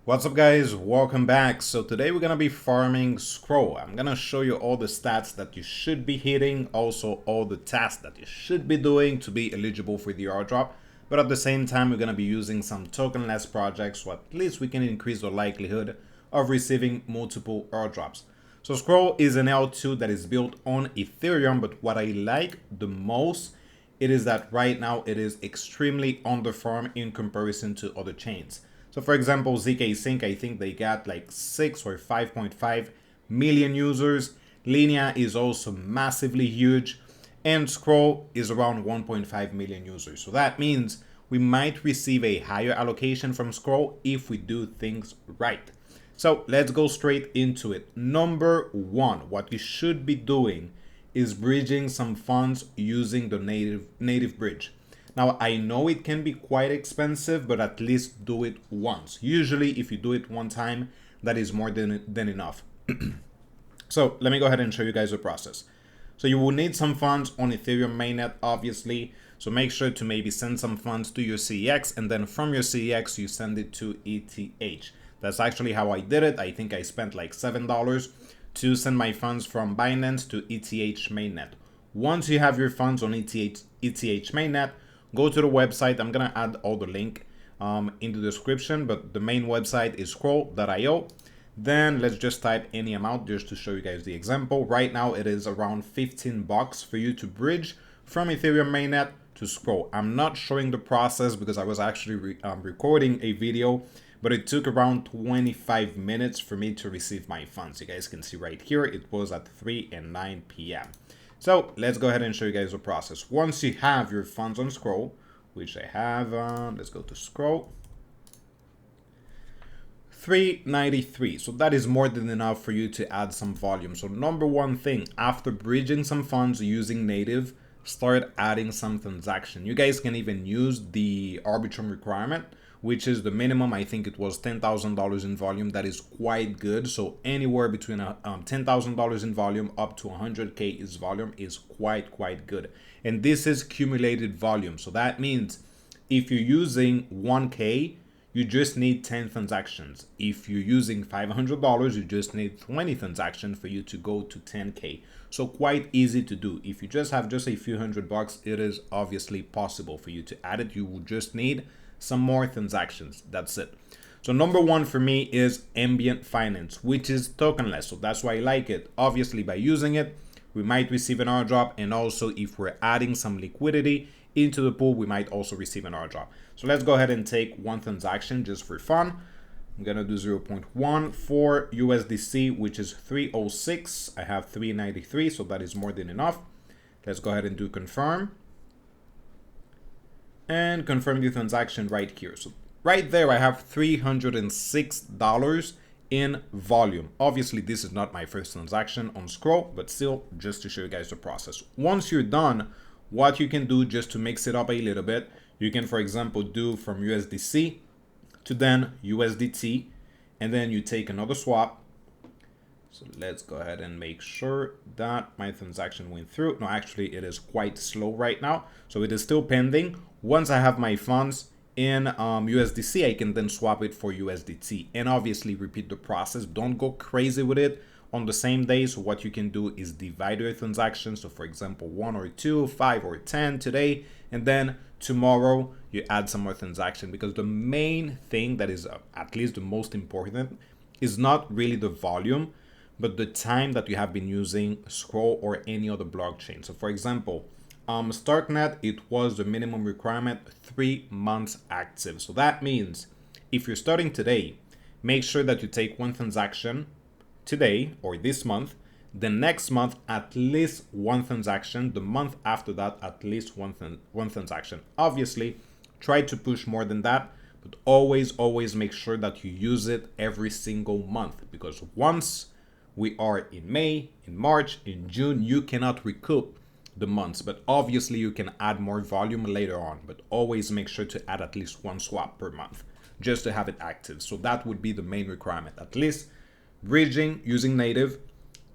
What's up guys, welcome back. So today we're gonna be farming Scroll. I'm gonna show you all the stats that you should be hitting, also all the tasks that you should be doing to be eligible for the airdrop. But at the same time, we're gonna be using some tokenless projects, so at least we can increase the likelihood of receiving multiple airdrops. So Scroll is an L2 that is built on Ethereum, but what I like the most, it is that right now it is extremely underfarmed in comparison to other chains. So for example, ZK Sync, I think they got like 6 or 5.5 million users. Linea is also massively huge. And Scroll is around 1.5 million users. So that means we might receive a higher allocation from Scroll if we do things right. So let's go straight into it. Number one, what you should be doing is bridging some funds using the native bridge. Now, I know it can be quite expensive, but at least do it once. Usually, if you do it one time, that is more than enough. So let me go ahead and show you guys the process. So you will need some funds on Ethereum mainnet, obviously. So make sure to maybe send some funds to your CEX, and then from your CEX, you send it to ETH. That's actually how I did it. I think I spent like $7 to send my funds from Binance to ETH mainnet. Once you have your funds on ETH mainnet, go to the website. I'm gonna add all the link in the description, but the main website is scroll.io. Then let's just type any amount just to show you guys the example. Right now it is around 15 bucks for you to bridge from Ethereum mainnet to Scroll. I'm not showing the process because I was actually recording a video, but it took around 25 minutes for me to receive my funds. You guys can see right here, it was at 3 and 9 p.m. So let's go ahead and show you guys the process. Once you have your funds on Scroll, which I have, let's go to Scroll. 393. So that is more than enough for you to add some volume. So number one thing, after bridging some funds using native, start adding some transaction. You guys can even use the Arbitrum requirement, which is the minimum. I think it was $10,000 in volume. That is quite good. So anywhere between $10,000 in volume up to 100K is volume is quite good. And this is cumulated volume. So that means if you're using 1K, you just need 10 transactions. If you're using $500, you just need 20 transactions for you to go to 10K. So quite easy to do. If you just have just a few $100, it is obviously possible for you to add it. You will just need some more transactions. That's it. So number one for me is Ambient Finance, which is tokenless. So that's why I like it. Obviously, by using it, we might receive an airdrop. And also, if we're adding some liquidity into the pool, we might also receive an airdrop. So let's go ahead and take one transaction just for fun. I'm going to do 0.1 for USDC, which is 306. I have 393, so that is more than enough. Let's go ahead and do confirm. And confirm the transaction right here. So right there, I have $306 in volume. Obviously, this is not my first transaction on Scroll, but still, just to show you guys the process. Once you're done, what you can do just to mix it up a little bit, you can, for example, do from USDC to then USDT, and then you take another swap. So let's go ahead and make sure that my transaction went through. No, actually, it is quite slow right now. So it is still pending. Once I have my funds in USDC, I can then swap it for USDT and obviously repeat the process. Don't go crazy with it on the same day. So what you can do is divide your transactions. So for example, 1 or 2, 5 or 10 today, and then tomorrow you add some more transaction, because the main thing that is at least the most important is not really the volume, but the time that you have been using Scroll or any other blockchain. So for example, Starknet, it was the minimum requirement 3 months active. So that means if you're starting today, make sure that you take one transaction today or this month, the next month at least one transaction, the month after that at least one transaction. Obviously, try to push more than that, but always make sure that you use it every single month, because once we are in May, in March, in June, you cannot recoup the months, but obviously you can add more volume later on, but always make sure to add at least one swap per month just to have it active. So that would be the main requirement, at least bridging using native,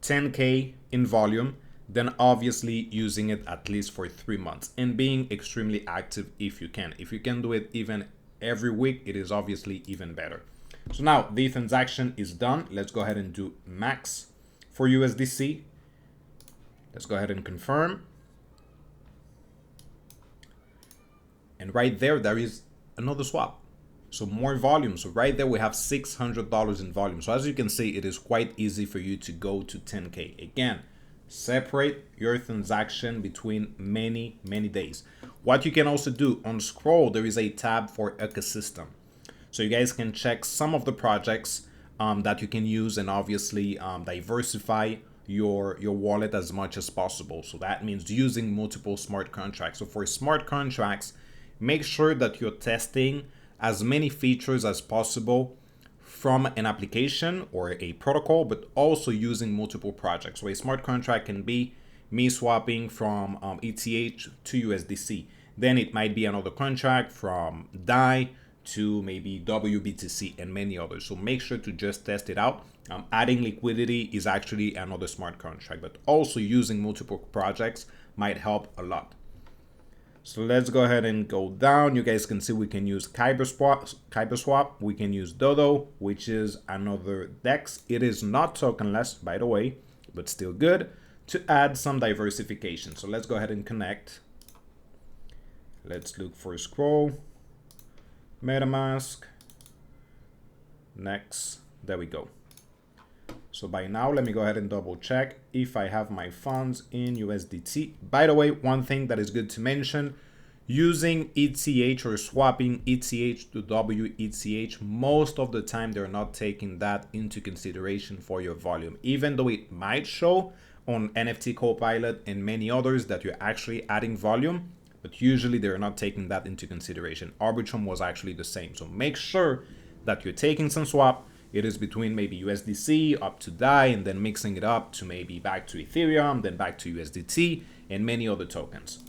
10K in volume, then obviously using it at least for 3 months and being extremely active if you can. If you can do it even every week, it is obviously even better. So now the transaction is done. Let's go ahead and do max for USDC. Let's go ahead and confirm. And right there, there is another swap. So more volume. So right there, we have $600 in volume. So as you can see, it is quite easy for you to go to 10K. Again, separate your transaction between many days. What you can also do on Scroll, there is a tab for ecosystem. So you guys can check some of the projects that you can use, and obviously diversify your wallet as much as possible. So that means using multiple smart contracts. So for smart contracts, make sure that you're testing as many features as possible from an application or a protocol, but also using multiple projects. So a smart contract can be me swapping from ETH to USDC. Then it might be another contract from DAI to maybe WBTC and many others. So make sure to just test it out. Adding liquidity is actually another smart contract, but also using multiple projects might help a lot. So let's go ahead and go down. You guys can see we can use Kyberswap. We can use Dodo, which is another DEX. It is not tokenless, by the way, but still good to add some diversification. So let's go ahead and connect. Let's look for Scroll, MetaMask, next. There we go. So by now, let me go ahead and double check if I have my funds in USDT. By the way, one thing that is good to mention, using ETH or swapping ETH to WETH, most of the time, they're not taking that into consideration for your volume, even though it might show on NFT Copilot and many others that you're actually adding volume, but usually they're not taking that into consideration. Arbitrum was actually the same. So make sure that you're taking some swap. It is between maybe USDC up to DAI, and then mixing it up to maybe back to Ethereum, then back to USDT and many other tokens.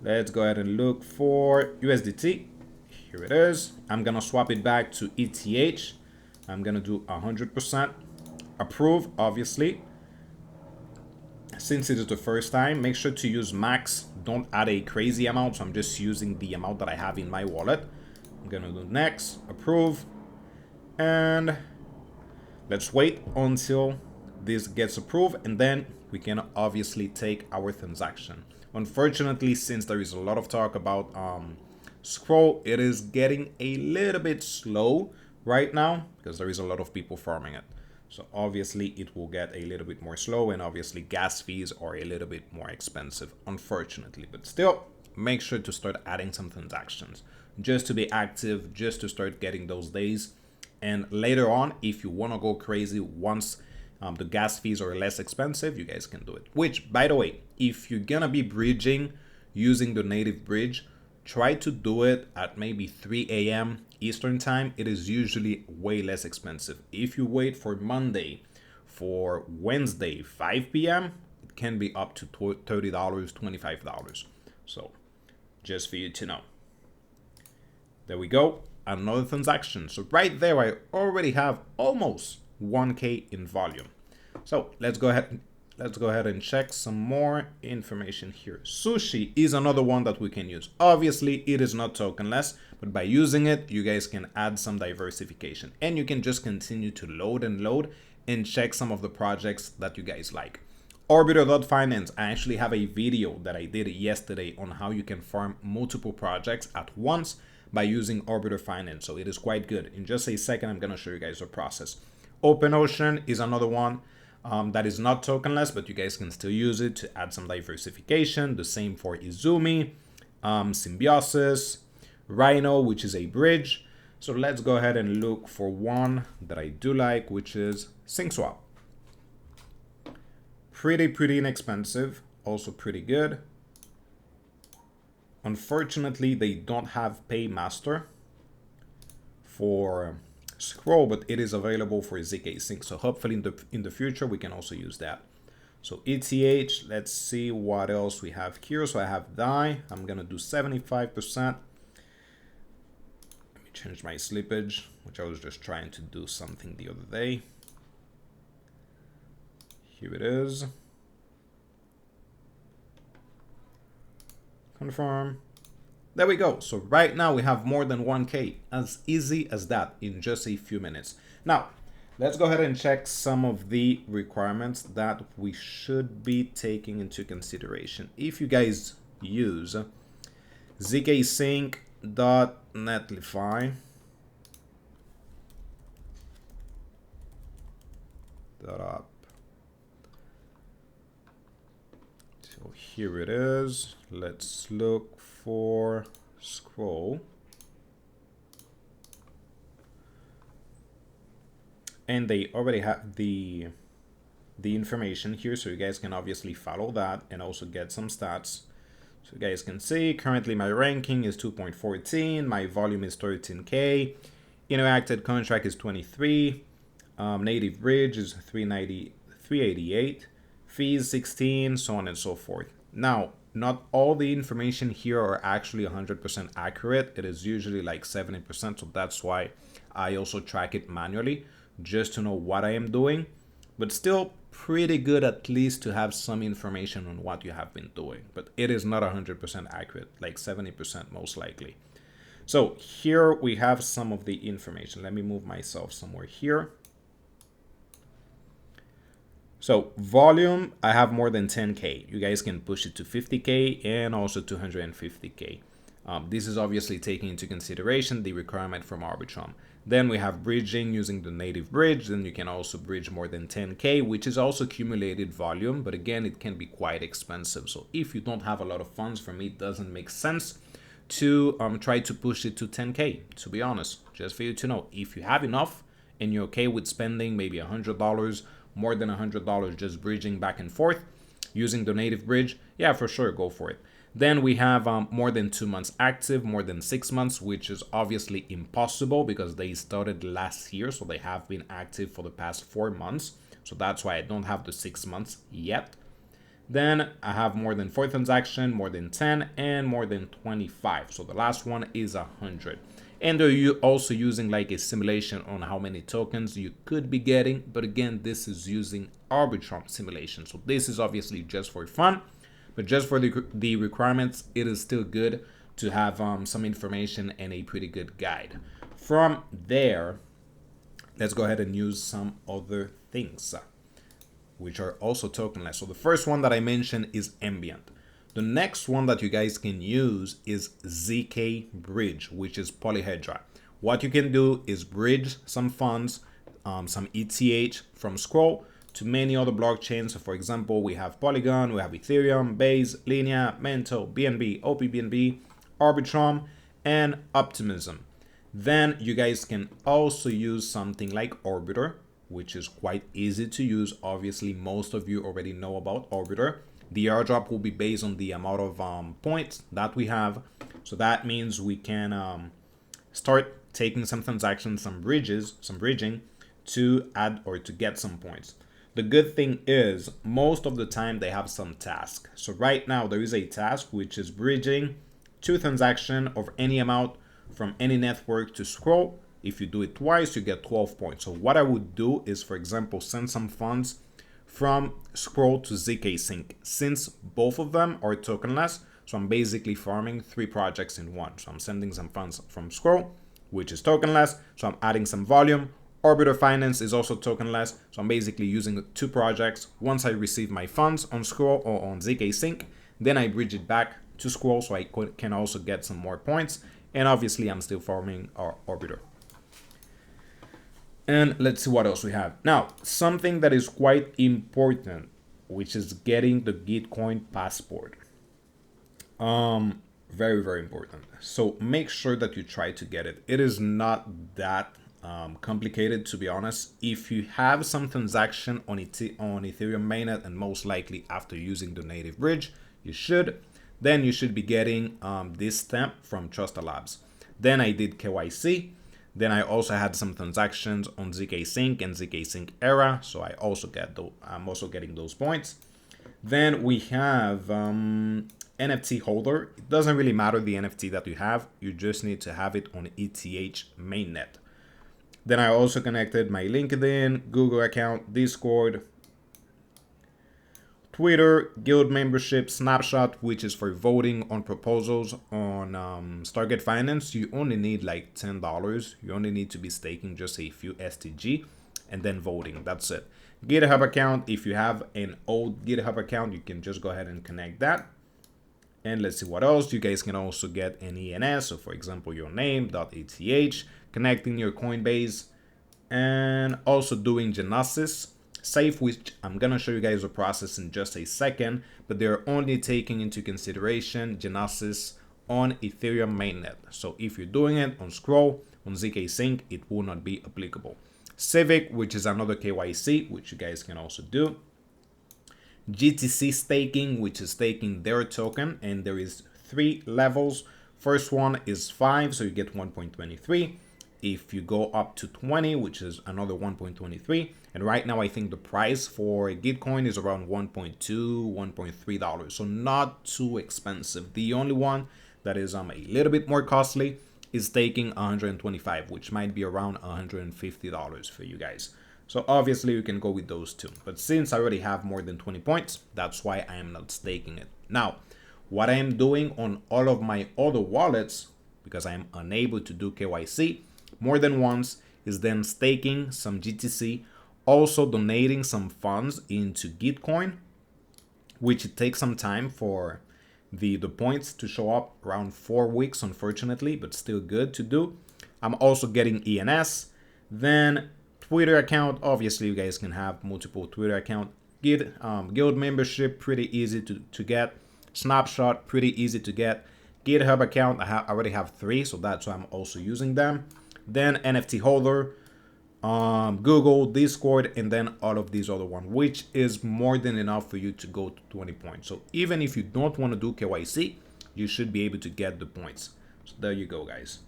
Let's go ahead and look for USDT. Here it is. I'm gonna swap it back to ETH. I'm gonna do 100%. Approve, obviously. Since it is the first time, make sure to use max. Don't add a crazy amount. So I'm just using the amount that I have in my wallet. I'm gonna do next, approve. And let's wait until this gets approved, and then we can obviously take our transaction. Unfortunately, since there is a lot of talk about Scroll, it is getting a little bit slow right now because there is a lot of people farming it. So obviously it will get a little bit more slow, and obviously gas fees are a little bit more expensive, unfortunately. But still, make sure to start adding some transactions just to be active, just to start getting those days. And later on, if you want to go crazy once the gas fees are less expensive, you guys can do it. Which, by the way, if you're going to be bridging using the native bridge, try to do it at maybe 3 a.m. Eastern time. It is usually way less expensive. If you wait for Monday, for Wednesday, 5 p.m., it can be up to $30, $25. So just for you to know. There we go. Another transaction. So right there, I already have almost 1K in volume. So let's go ahead and check some more information here. Sushi is another one that we can use. Obviously, it is not tokenless, but by using it, you guys can add some diversification, and you can just continue to load and check some of the projects that you guys like. Arbiter.finance, I actually have a video that I did yesterday on how you can farm multiple projects at once by using Arbiter Finance. So it is quite good. In just a second, I'm going to show you guys the process. OpenOcean is another one that is not tokenless, but you guys can still use it to add some diversification. The same for Izumi, Symbiosis, Rhino, which is a bridge. So let's go ahead and look for one that I do like, which is SingSwap. Pretty inexpensive, also pretty good. Unfortunately, they don't have Paymaster for Scroll, but it is available for ZK Sync. So hopefully in the future, we can also use that. So ETH, let's see what else we have here. So I have DAI. I'm going to do 75%. Let me change my slippage, which I was just trying to do something the other day. Here it is. Confirm. There we go. So right now we have more than 1K, as easy as that in just a few minutes. Now, let's go ahead and check some of the requirements that we should be taking into consideration. If you guys use zkSync.netlify, up. So here it is. Let's look for scroll. And they already have the information here, so you guys can obviously follow that and also get some stats. So you guys can see currently my ranking is 2.14, my volume is 13K, interacted contract is 23, native bridge is 388, fees 16, so on and so forth. Now, not all the information here are actually 100% accurate. It is usually like 70%, so that's why I also track it manually, just to know what I am doing, but still pretty good at least to have some information on what you have been doing. But it is not 100% accurate, like 70% most likely. So here we have some of the information. Let me move myself somewhere here. So volume, I have more than 10K. You guys can push it to 50K and also 250K. This is obviously taking into consideration the requirement from Arbitrum. Then we have bridging using the native bridge. Then you can also bridge more than 10K, which is also accumulated volume. But again, it can be quite expensive. So if you don't have a lot of funds, for me, it doesn't make sense to try to push it to 10K, to be honest. Just for you to know, if you have enough and you're okay with spending maybe $100, more than $100 just bridging back and forth using the native bridge, yeah, for sure, go for it. Then we have more than 2 months active, more than 6 months, which is obviously impossible because they started last year, so they have been active for the past 4 months. So that's why I don't have the 6 months yet. Then I have more than 4 transactions, more than 10, and more than 25. So the last one is 100. And they're also using like a simulation on how many tokens you could be getting. But again, this is using Arbitrum simulation. So this is obviously just for fun. But just for the requirements, it is still good to have some information and a pretty good guide. From there, let's go ahead and use some other things, which are also tokenless. So the first one that I mentioned is Ambient. The next one that you guys can use is zkBridge, which is Polyhedra. What you can do is bridge some funds, some ETH from Scroll to many other blockchains. So for example, we have Polygon, we have Ethereum, Base, Linea, Mento, BNB, OPBNB, Arbitrum, and Optimism. Then you guys can also use something like Orbiter, which is quite easy to use. Obviously, most of you already know about Orbiter. The airdrop will be based on the amount of points that we have. So that means we can start taking some transactions, some bridging to add or to get some points. The good thing is most of the time they have some task. So right now there is a task which is bridging 2 transactions of any amount from any network to Scroll. If you do it twice, you get 12 points. So what I would do is, for example, send some funds from Scroll to zkSync, since both of them are tokenless. So I'm basically farming 3 projects in one. So I'm sending some funds from Scroll, which is tokenless. So I'm adding some volume. Ambient Finance is also tokenless. So I'm basically using 2 projects. Once I receive my funds on Scroll or on zkSync, then I bridge it back to Scroll so I can also get some more points. And obviously I'm still farming our Arbiter. And let's see what else we have. Now, something that is quite important, which is getting the Gitcoin Passport. Very, very important. So make sure that you try to get it. It is not that complicated, to be honest. If you have some transaction on Ethereum mainnet, and most likely after using the native bridge, you should, then you should be getting this stamp from Trusted Labs. Then I did KYC. Then I also had some transactions on zkSync and zkSync Era, so I'm also getting those points. Then we have NFT holder. It doesn't really matter the NFT that you have, you just need to have it on ETH mainnet. Then I also connected my LinkedIn, Google account, Discord, Twitter, guild membership, snapshot, which is for voting on proposals on Stargate Finance. You only need like $10. You only need to be staking just a few STG and then voting. That's it. GitHub account. If you have an old GitHub account, you can just go ahead and connect that. And let's see what else. You guys can also get an ENS. So for example, your name.eth, connecting your Coinbase, and also doing Genosis Safe, which I'm going to show you guys the process in just a second, but they're only taking into consideration Genosis on Ethereum mainnet. So if you're doing it on Scroll, on ZK Sync, it will not be applicable. Civic, which is another KYC, which you guys can also do. GTC staking, which is staking their token, and there is 3 levels. First one is 5, so you get 1.23. If you go up to 20, which is another 1.23, and right now I think the price for Gitcoin is around $1.2, $1.3, so not too expensive. The only one that is a little bit more costly is taking 125, which might be around $150 for you guys. So obviously you can go with those two, but since I already have more than 20 points, that's why I am not staking it. Now, what I am doing on all of my other wallets, because I am unable to do KYC more than once, is then staking some GTC, also donating some funds into Gitcoin, which it takes some time for the points to show up, around 4 weeks, unfortunately, but still good to do. I'm also getting ENS, then Twitter account. Obviously, you guys can have multiple Twitter account. Guild membership, pretty easy to get. Snapshot, pretty easy to get. GitHub account, I already have 3, so that's why I'm also using them. Then NFT holder, Google, Discord, and then all of these other ones, which is more than enough for you to go to 20 points. So even if you don't want to do KYC, you should be able to get the points. So there you go, guys.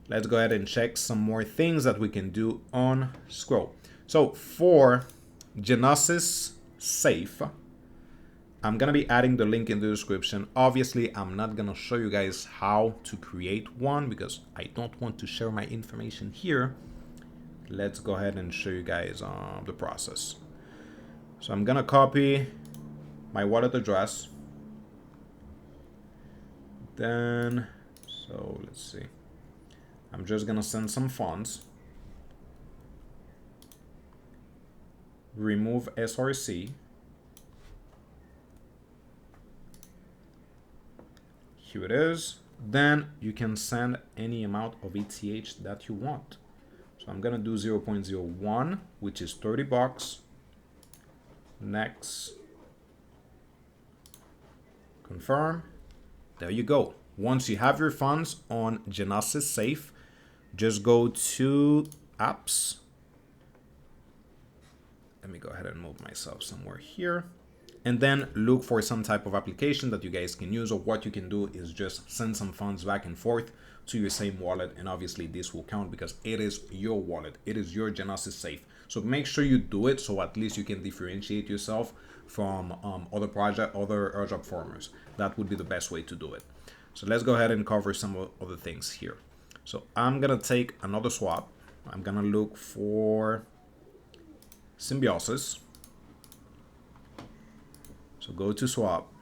Let's go ahead and check some more things that we can do on Scroll. So for Genosis Safe, I'm going to be adding the link in the description. Obviously, I'm not going to show you guys how to create one because I don't want to share my information here. Let's go ahead and show you guys the process. So I'm going to copy my wallet address. Then, so let's see. I'm just going to send some funds. Remove SRC. Here it is. Then you can send any amount of ETH that you want. So I'm gonna do 0.01, which is $30. Next. Confirm. There you go. Once you have your funds on Genosis Safe, just go to apps. Let me go ahead and move myself somewhere here. And then look for some type of application that you guys can use, or what you can do is just send some funds back and forth to your same wallet. And obviously this will count because it is your wallet. It is your Genosis Safe. So make sure you do it so at least you can differentiate yourself from other airdrop farmers. That would be the best way to do it. So let's go ahead and cover some other things here. So I'm going to take another swap. I'm going to look for Symbiosis. So go to swap.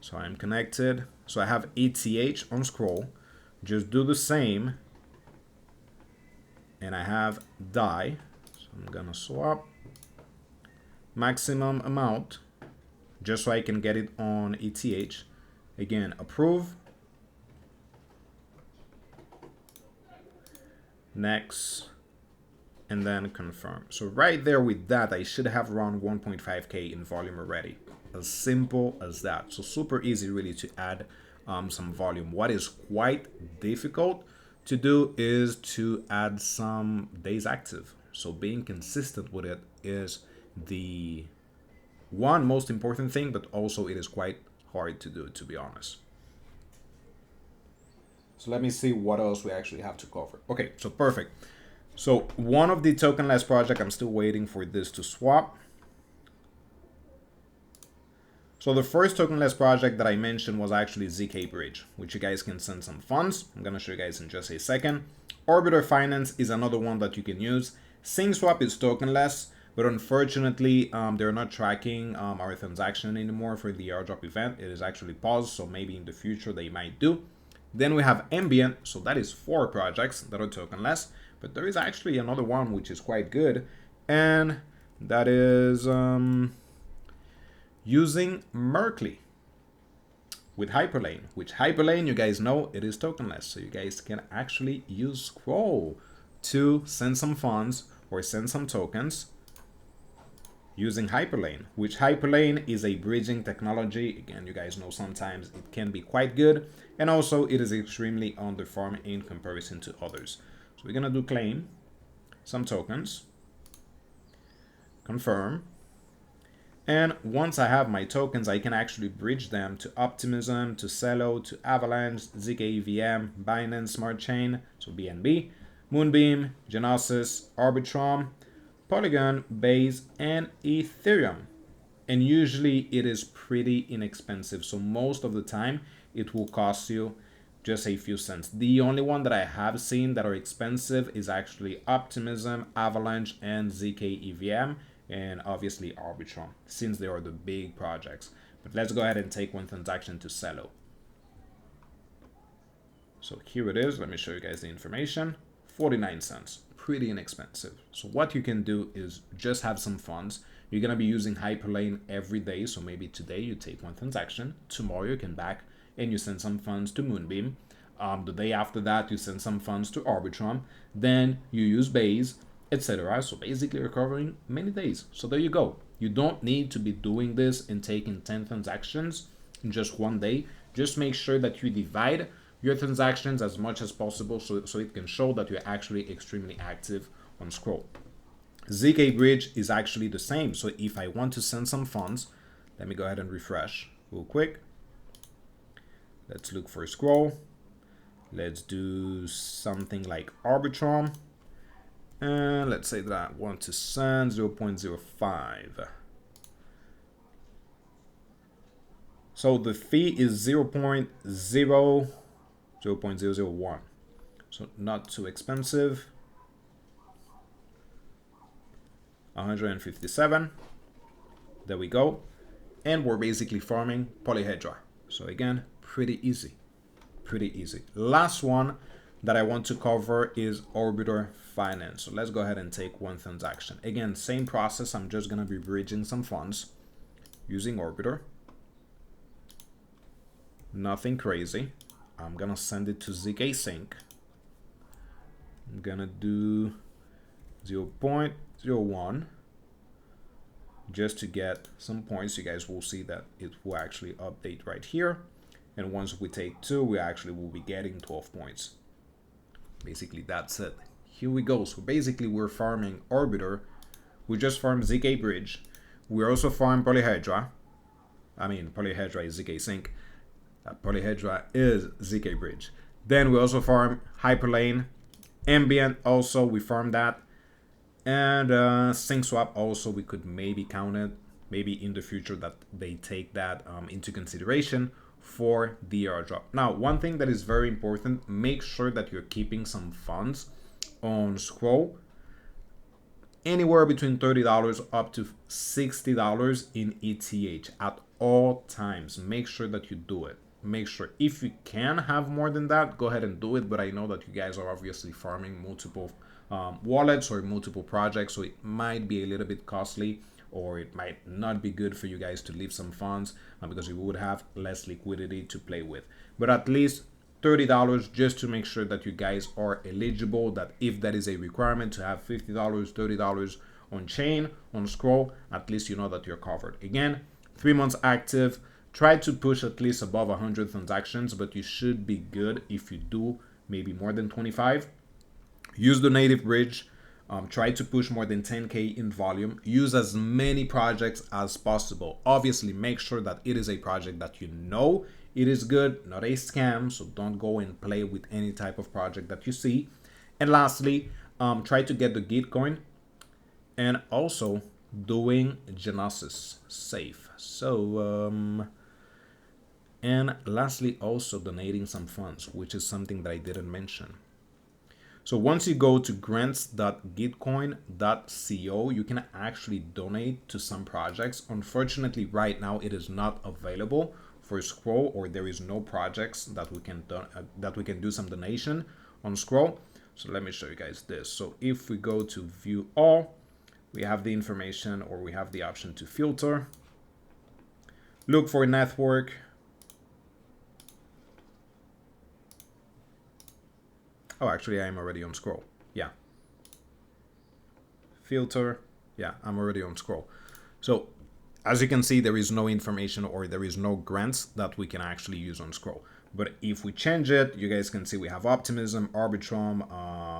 So I'm connected. So I have ETH on Scroll. Just do the same. And I have DAI. So I'm gonna swap maximum amount just so I can get it on ETH. Again, approve. Next. And then confirm. So right there with that, I should have around 1.5K in volume already. As simple as that. So super easy really to add some volume. What is quite difficult to do is to add some days active. So being consistent with it is the one most important thing, but also it is quite hard to do, to be honest. So let me see what else we actually have to cover. Okay, so perfect. So one of the tokenless project, I'm still waiting for this to swap. So the first tokenless project that I mentioned was actually zkBridge, which you guys can send some funds. I'm going to show you guys in just a second. Ambient Finance is another one that you can use. SingSwap is tokenless, but unfortunately, they're not tracking our transaction anymore for the airdrop event. It is actually paused, so maybe in the future they might do. Then we have Ambient, so that is 4 projects that are tokenless, but there is actually another one which is quite good, and that is using Merkly with Hyperlane, which Hyperlane, you guys know, it is tokenless, so you guys can actually use Scroll to send some funds or send some tokens using Hyperlane, which Hyperlane is a bridging technology. Again, you guys know sometimes it can be quite good, and also it is extremely underfarmed in comparison to others. So we're gonna do claim some tokens, confirm, and once I have my tokens, I can actually bridge them to Optimism, to Celo, to Avalanche, zkEVM, Binance Smart Chain, so BNB, Moonbeam, Genosis, Arbitrum, Polygon, Base, and Ethereum. And usually it is pretty inexpensive, so most of the time it will cost you just a few cents. The only one that I have seen that are expensive is actually Optimism, Avalanche, and zkEVM, and obviously Arbitrum, since they are the big projects. But let's go ahead and take one transaction to Celo. So here it is. Let me show you guys the information. 49 cents, pretty inexpensive. So what you can do is just have some funds. You're gonna be using Hyperlane every day. So maybe today you take one transaction, tomorrow you can back and you send some funds to Moonbeam. The day after that, you send some funds to Arbitrum. Then you use Base, etc. So basically you're covering many days. So there you go. You don't need to be doing this and taking 10 transactions in just one day. Just make sure that you divide your transactions as much as possible so it can show that you're actually extremely active on Scroll. zkBridge is actually the same. So if I want to send some funds, let me go ahead and refresh real quick. Let's look for Scroll. Let's do something like Arbitrum. And let's say that I want to send 0.05. So the fee is 0.001. So not too expensive. 157. There we go. And we're basically farming Polyhedra. So again, pretty easy. Pretty easy. Last one that I want to cover is Ambient Finance. So let's go ahead and take one transaction. Again, same process. I'm just going to be bridging some funds using Arbiter. Nothing crazy. I'm going to send it to ZK Sync. I'm going to do 0.01 just to get some points. You guys will see that it will actually update right here. And once we take 2, we actually will be getting 12 points. Basically, that's it. Here we go. So basically, we're farming Arbiter. We just farmed zkBridge. We also farm Polyhedra. I mean, Polyhedra is ZK Sync. Polyhedra is zkBridge. Then we also farm Hyperlane. Ambient also, we farm that. And SingSwap also, we could maybe count it. Maybe in the future that they take that into consideration for the airdrop. Now, one thing that is very important, make sure that you're keeping some funds on Scroll, anywhere between $30 up to $60 in ETH at all times. Make sure that you do it. Make sure, if you can have more than that, go ahead and do it. But I know that you guys are obviously farming multiple wallets or multiple projects, so it might be a little bit costly, or it might not be good for you guys to leave some funds because you would have less liquidity to play with. But at least $30 just to make sure that you guys are eligible, that if that is a requirement to have $50, $30 on chain, on Scroll, at least you know that you're covered. Again, 3 months active. Try to push at least above 100 transactions, but you should be good if you do maybe more than 25. Use the native bridge. Try to push more than 10K in volume. Use as many projects as possible. Obviously, make sure that it is a project that you know it is good, not a scam. So don't go and play with any type of project that you see. And lastly, try to get the Gitcoin and also doing Genosis Safe. So, and lastly, also donating some funds, which is something that I didn't mention. So once you go to grants.gitcoin.co, you can actually donate to some projects. Unfortunately, right now it is not available for Scroll, or there is no projects that we can do some donation on Scroll. So let me show you guys this. So if we go to view all, we have the information, or we have the option to filter, look for network. Oh, actually, I am already on Scroll. Yeah. Filter. Yeah, I'm already on Scroll. So as you can see, there is no information, or there is no grants that we can actually use on Scroll. But if we change it, you guys can see we have Optimism, Arbitrum,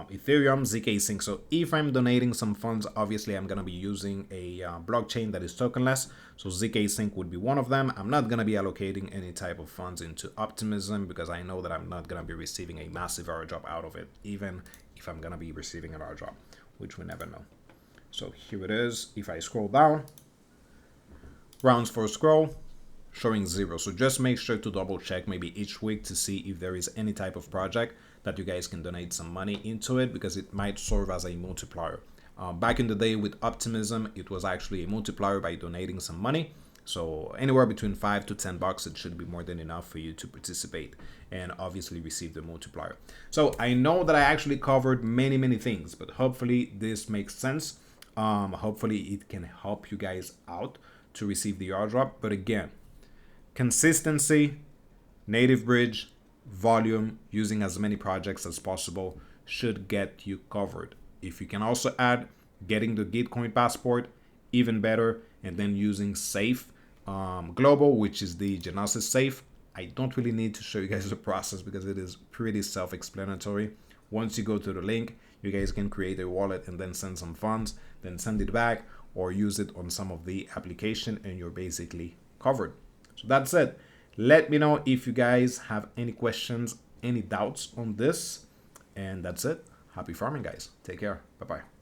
Ethereum, ZK Sync. So if I'm donating some funds, obviously I'm going to be using a blockchain that is tokenless. So ZK Sync would be one of them. I'm not going to be allocating any type of funds into Optimism, because I know that I'm not going to be receiving a massive airdrop out of it, even if I'm going to be receiving an airdrop, which we never know. So here it is. If I scroll down, rounds for Scroll, showing 0. So just make sure to double check maybe each week to see if there is any type of project that you guys can donate some money into it, because it might serve as a multiplier. Back in the day with Optimism, it was actually a multiplier by donating some money. So anywhere between $5 to $10, it should be more than enough for you to participate and obviously receive the multiplier. So I know that I actually covered many things, but hopefully this makes sense. Hopefully it can help you guys out to receive the airdrop. But again, consistency, native bridge, volume, using as many projects as possible should get you covered. If you can also add getting the Gitcoin Passport, even better, and then using Safe Global, which is the Genosis Safe. I don't really need to show you guys the process because it is pretty self-explanatory. Once you go to the link, you guys can create a wallet and then send some funds, then send it back, or use it on some of the application, and you're basically covered. So that's it. Let me know if you guys have any questions, any doubts on this. And that's it. Happy farming, guys. Take care. Bye-bye.